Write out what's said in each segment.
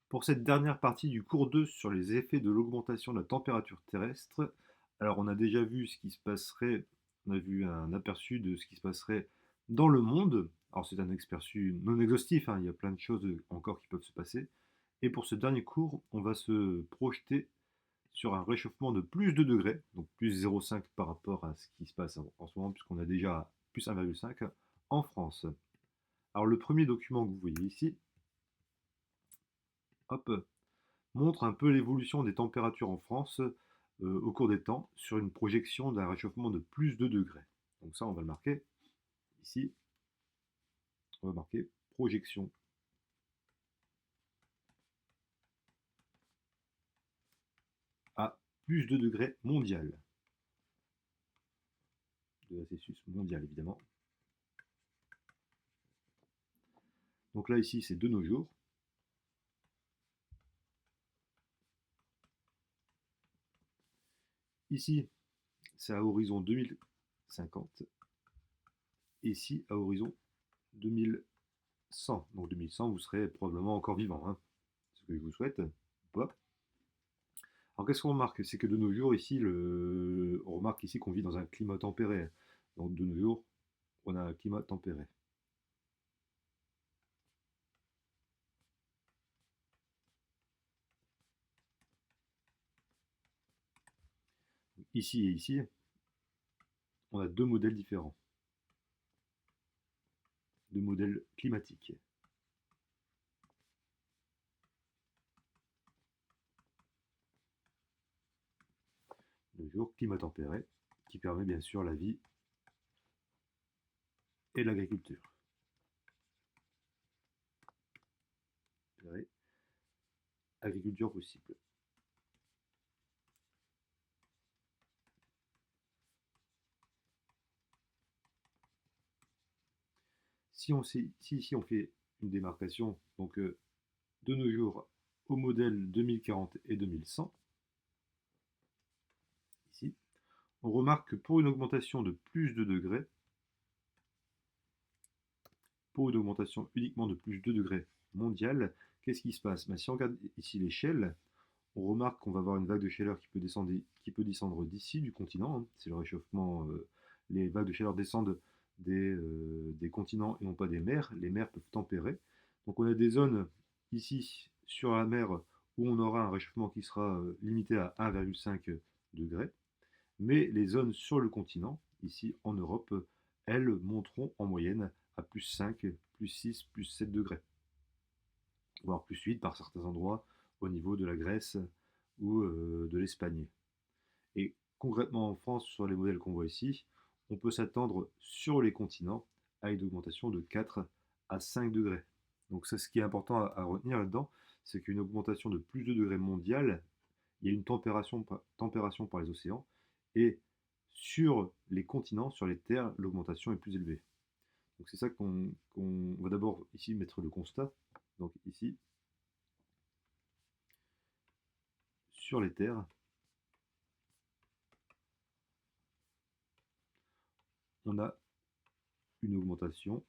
Pour cette dernière partie du cours 2 sur les effets de l'augmentation de la température terrestre, alors on a déjà vu ce qui se passerait, on a vu un aperçu de ce qui se passerait dans le monde. Alors c'est un aperçu non exhaustif, hein, il y a plein de choses encore qui peuvent se passer. Et pour ce dernier cours, on va se projeter sur un réchauffement de plus de degrés, donc plus 0,5 par rapport à ce qui se passe en ce moment, puisqu'on a déjà plus 1,5 en France. Alors le premier document que vous voyez ici, hop, montre un peu l'évolution des températures en France au cours des temps sur une projection d'un réchauffement de plus de degrés. Donc ça, on va le marquer ici. On va marquer projection à plus de degrés mondial. De la Celsius mondial, évidemment. Donc là, ici, c'est de nos jours. Ici, c'est à horizon 2050. Ici, à horizon 2100. Donc 2100, vous serez probablement encore vivant. Hein. C'est ce que je vous souhaite. Pas. Alors qu'est-ce qu'on remarque? C'est que de nos jours, ici, on remarque ici qu'on vit dans un climat tempéré. Donc de nos jours, on a un climat tempéré. Ici et ici, on a deux modèles différents. Deux modèles climatiques. De nos jours, climat tempéré, qui permet bien sûr la vie et l'agriculture. Agriculture possible. Si ici on fait une démarcation, donc de nos jours au modèle 2040 et 2100, ici, on remarque que pour une augmentation de plus de degrés, pour une augmentation uniquement de plus de degrés mondiale, qu'est-ce qui se passe? Si on regarde ici l'échelle, on remarque qu'on va avoir une vague de chaleur qui peut descendre d'ici, du continent. Hein. C'est le réchauffement. Les vagues de chaleur descendent des continents et non pas des mers. Les mers peuvent tempérer. Donc on a des zones ici sur la mer où on aura un réchauffement qui sera limité à 1,5 degré. Mais les zones sur le continent, ici en Europe, elles monteront en moyenne à plus 5, plus 6, plus 7 degrés, voire plus 8 par certains endroits au niveau de la Grèce ou de l'Espagne. Et concrètement en France, sur les modèles qu'on voit ici, on peut s'attendre sur les continents à une augmentation de 4 à 5 degrés. Donc c'est ce qui est important à retenir là-dedans, c'est qu'une augmentation de plus de degrés mondial, il y a une températion par les océans, et sur les continents, sur les terres, l'augmentation est plus élevée. Donc c'est ça qu'on va d'abord ici mettre le constat. Donc ici, sur les terres, on a une augmentation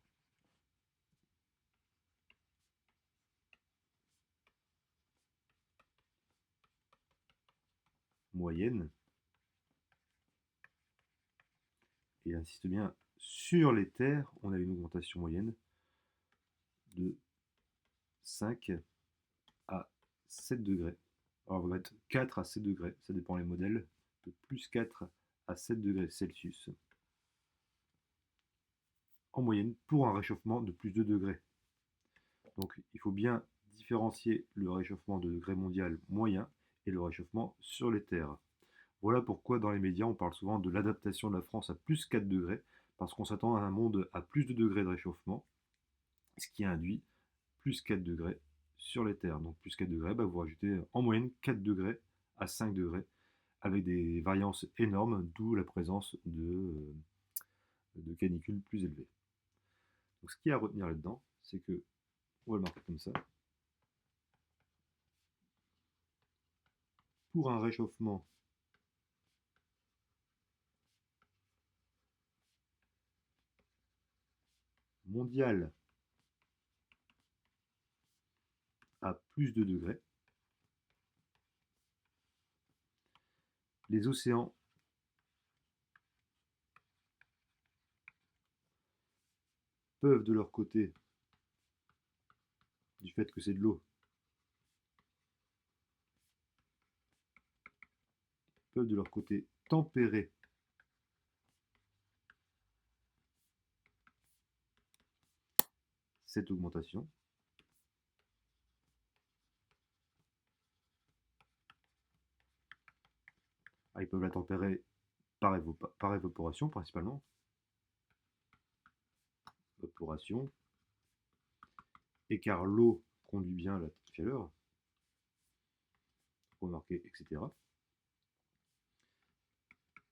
moyenne, et insiste bien, sur les terres, on a une augmentation moyenne de 5 à 7 degrés. Alors on va mettre 4 à 7 degrés, ça dépend des modèles, de plus 4 à 7 degrés Celsius en moyenne pour un réchauffement de plus de degrés. Donc il faut bien différencier le réchauffement de degré mondial moyen et le réchauffement sur les terres. Voilà pourquoi dans les médias on parle souvent de l'adaptation de la France à plus 4 degrés, parce qu'on s'attend à un monde à plus de degrés de réchauffement, ce qui induit plus 4 degrés sur les terres. Donc plus 4 degrés, vous rajoutez en moyenne 4 degrés à 5 degrés, avec des variances énormes, d'où la présence de canicules plus élevées. Donc ce qu'il y a à retenir là-dedans, c'est que, on va le marquer comme ça, pour un réchauffement mondial à plus de degrés. Les océans peuvent de leur côté, du fait que c'est de l'eau, peuvent de leur côté tempérer cette augmentation. Ils peuvent la tempérer par évaporation principalement. Évaporation. Et car l'eau conduit bien la chaleur, remarquez, etc.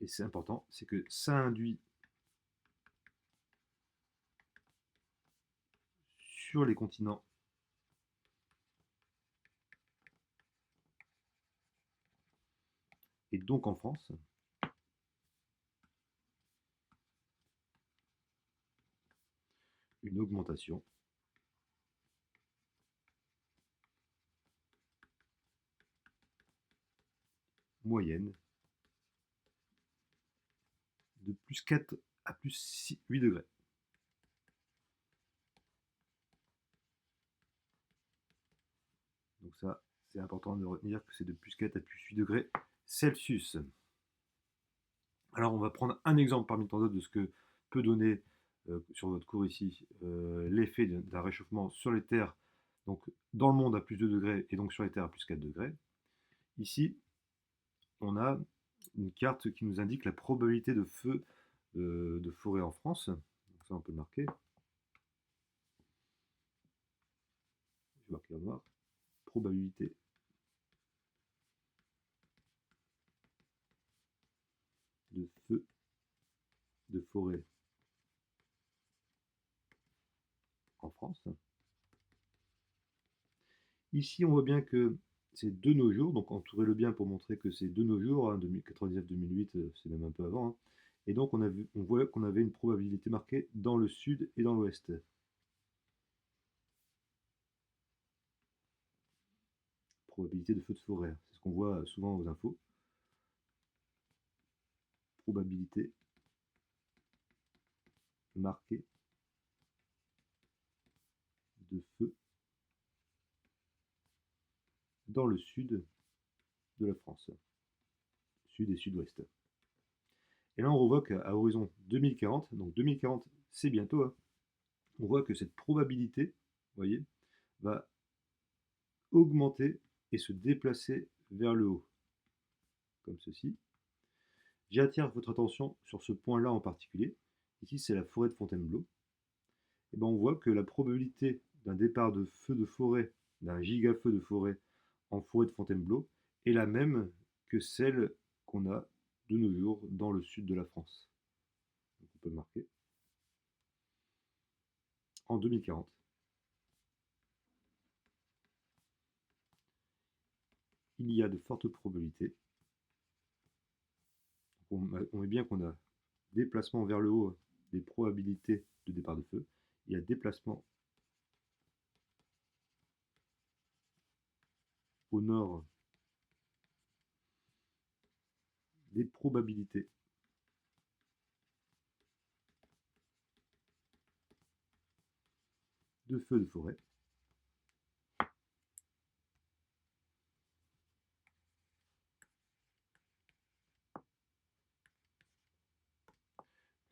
Et c'est important, c'est que ça induit sur les continents et donc en France une augmentation moyenne de plus 4 à plus 8 degrés. Donc ça, c'est important de retenir que c'est de plus 4 à plus 8 degrés Celsius. Alors on va prendre un exemple parmi tant d'autres de ce que peut donner sur votre cours ici l'effet d'un réchauffement sur les terres, donc dans le monde à plus 2 degrés et donc sur les terres à plus 4 degrés. Ici, on a une carte qui nous indique la probabilité de feu de forêt en France. Donc ça, on peut le marquer. Je vais marquer en noir. Probabilité de feu de forêt en France. Ici, on voit bien que c'est de nos jours, donc entourez-le bien pour montrer que c'est de nos jours, hein, 2099-2008, c'est même un peu avant. Hein. Et donc, on voit qu'on avait une probabilité marquée dans le sud et dans l'ouest. Probabilité de feu de forêt, c'est ce qu'on voit souvent aux infos. Probabilité marquée de feu dans le sud de la France, sud et sud-ouest. Et là, on revoit qu'à horizon 2040, donc 2040, c'est bientôt, hein, on voit que cette probabilité, vous voyez, va augmenter et se déplacer vers le haut, comme ceci. J'attire votre attention sur ce point-là en particulier. Ici, c'est la forêt de Fontainebleau. Et ben, on voit que la probabilité d'un départ de feu de forêt, d'un giga-feu de forêt en forêt de Fontainebleau, est la même que celle qu'on a de nos jours dans le sud de la France. Donc, on peut marquer en 2040. Il y a de fortes probabilités. On met bien qu'on a déplacement vers le haut des probabilités de départ de feu. Il y a déplacement au nord des probabilités de feux de forêt.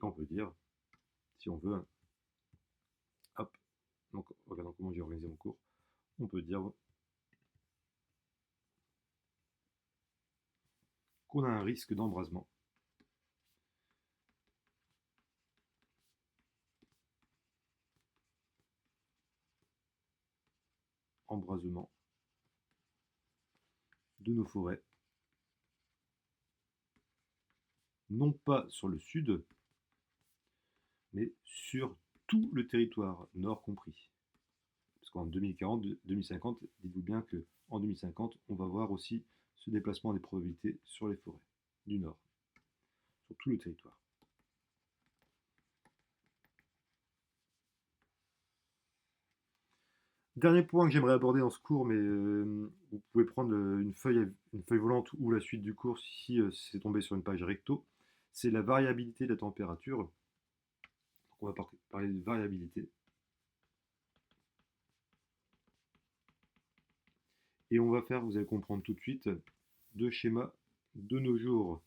On peut dire, si on veut, hop, donc regardons comment j'ai organisé mon cours, on peut dire qu'on a un risque d'embrasement embrasement de nos forêts, non pas sur le sud, mais sur tout le territoire, nord compris. Parce qu'en 2040, 2050, dites-vous bien qu'en 2050, on va voir aussi ce déplacement des probabilités sur les forêts du nord, sur tout le territoire. Dernier point que j'aimerais aborder dans ce cours, mais vous pouvez prendre une feuille volante ou la suite du cours si c'est tombé sur une page recto, c'est la variabilité de la température. Donc on va parler de variabilité. Et on va faire, vous allez comprendre tout de suite, deux schémas de nos jours.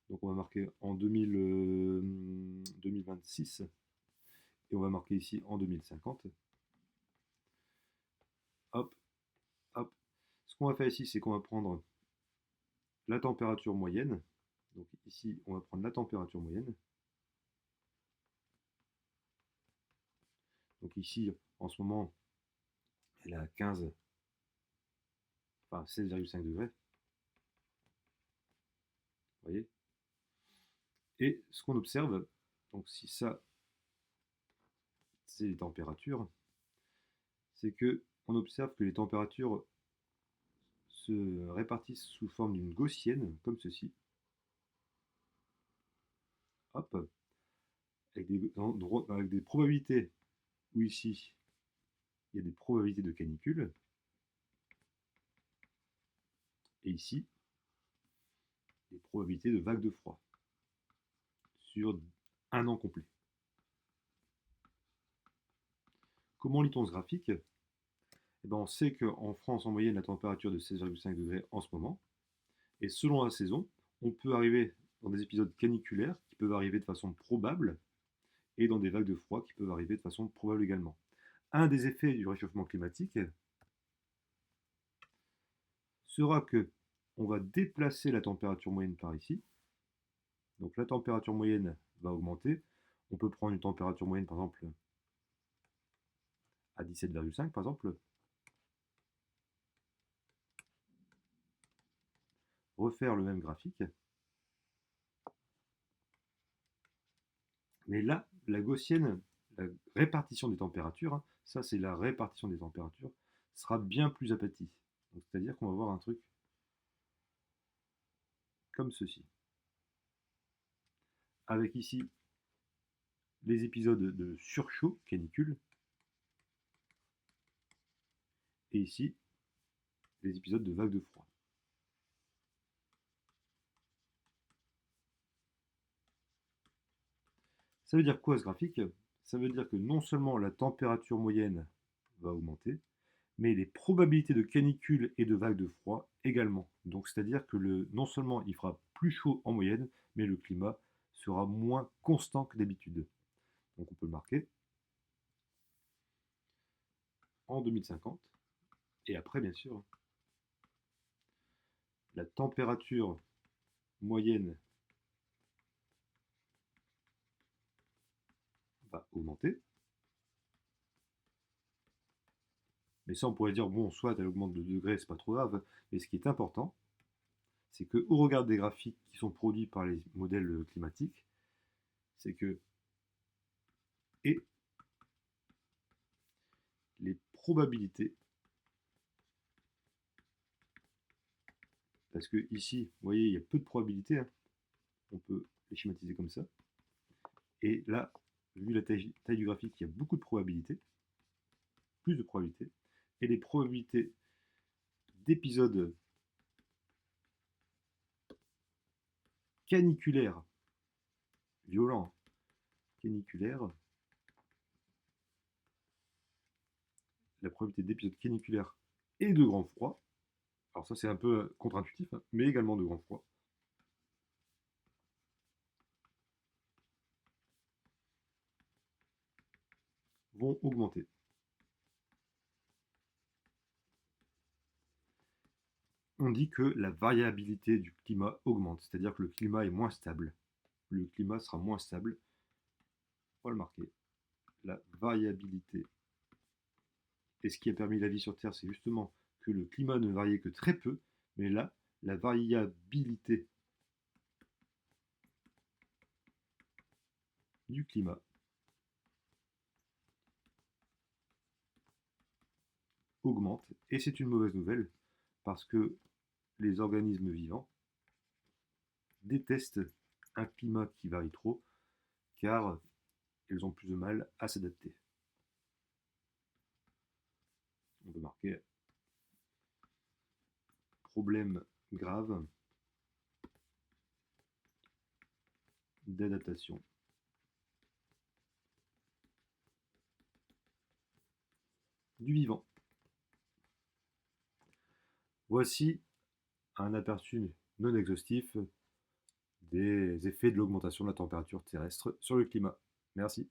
Donc on va marquer en 2026 et on va marquer ici en 2050. Hop, hop. Ce qu'on va faire ici, c'est qu'on va prendre la température moyenne. Donc ici, on va prendre la température moyenne. Donc ici, en ce moment, elle est à 15, enfin 16,5 degrés. Vous voyez. Et ce qu'on observe, donc si ça, c'est les températures, c'est que on observe que les températures se répartissent sous forme d'une gaussienne, comme ceci. Hop, avec des probabilités, où ici, il y a des probabilités de canicule, et ici, des probabilités de vagues de froid, sur un an complet. Comment lit-on ce graphique? Eh ben, on sait qu'en France, en moyenne, la température est de 16,5 degrés en ce moment, et selon la saison, on peut arriver dans des épisodes caniculaires qui peuvent arriver de façon probable, et dans des vagues de froid qui peuvent arriver de façon probable également. Un des effets du réchauffement climatique sera que on va déplacer la température moyenne par ici. Donc la température moyenne va augmenter. On peut prendre une température moyenne par exemple à 17,5 par exemple. Refaire le même graphique. Mais là, la gaussienne, la répartition des températures, ça c'est la répartition des températures, sera bien plus aplatie. C'est-à-dire qu'on va avoir un truc comme ceci. Avec ici les épisodes de surchaud, canicule, et ici les épisodes de vagues de froid. Ça veut dire quoi ce graphique? Ça veut dire que non seulement la température moyenne va augmenter, mais les probabilités de canicule et de vagues de froid également. Donc c'est-à-dire que non seulement il fera plus chaud en moyenne, mais le climat sera moins constant que d'habitude. Donc on peut le marquer en 2050. Et après, bien sûr, la température moyenne va augmenter. Mais ça, on pourrait dire, bon, soit elle augmente de degrés, c'est pas trop grave. Mais ce qui est important, c'est qu'au regard des graphiques qui sont produits par les modèles climatiques, c'est que et les probabilités, parce que ici, vous voyez, il y a peu de probabilités, on peut les schématiser comme ça. Et là, vu la taille du graphique, il y a beaucoup de probabilités, plus de probabilités, et les probabilités d'épisodes caniculaires, violents, caniculaires, la probabilité d'épisodes caniculaires et de grand froid, alors ça c'est un peu contre-intuitif, mais également de grand froid, vont augmenter. On dit que la variabilité du climat augmente, c'est-à-dire que le climat est moins stable. Le climat sera moins stable. On va le marquer. La variabilité. Et ce qui a permis la vie sur Terre, c'est justement que le climat ne variait que très peu, mais là, la variabilité du climat augmente, et c'est une mauvaise nouvelle, parce que les organismes vivants détestent un climat qui varie trop, car ils ont plus de mal à s'adapter. Ok. Problème grave d'adaptation du vivant. Voici un aperçu non exhaustif des effets de l'augmentation de la température terrestre sur le climat. Merci.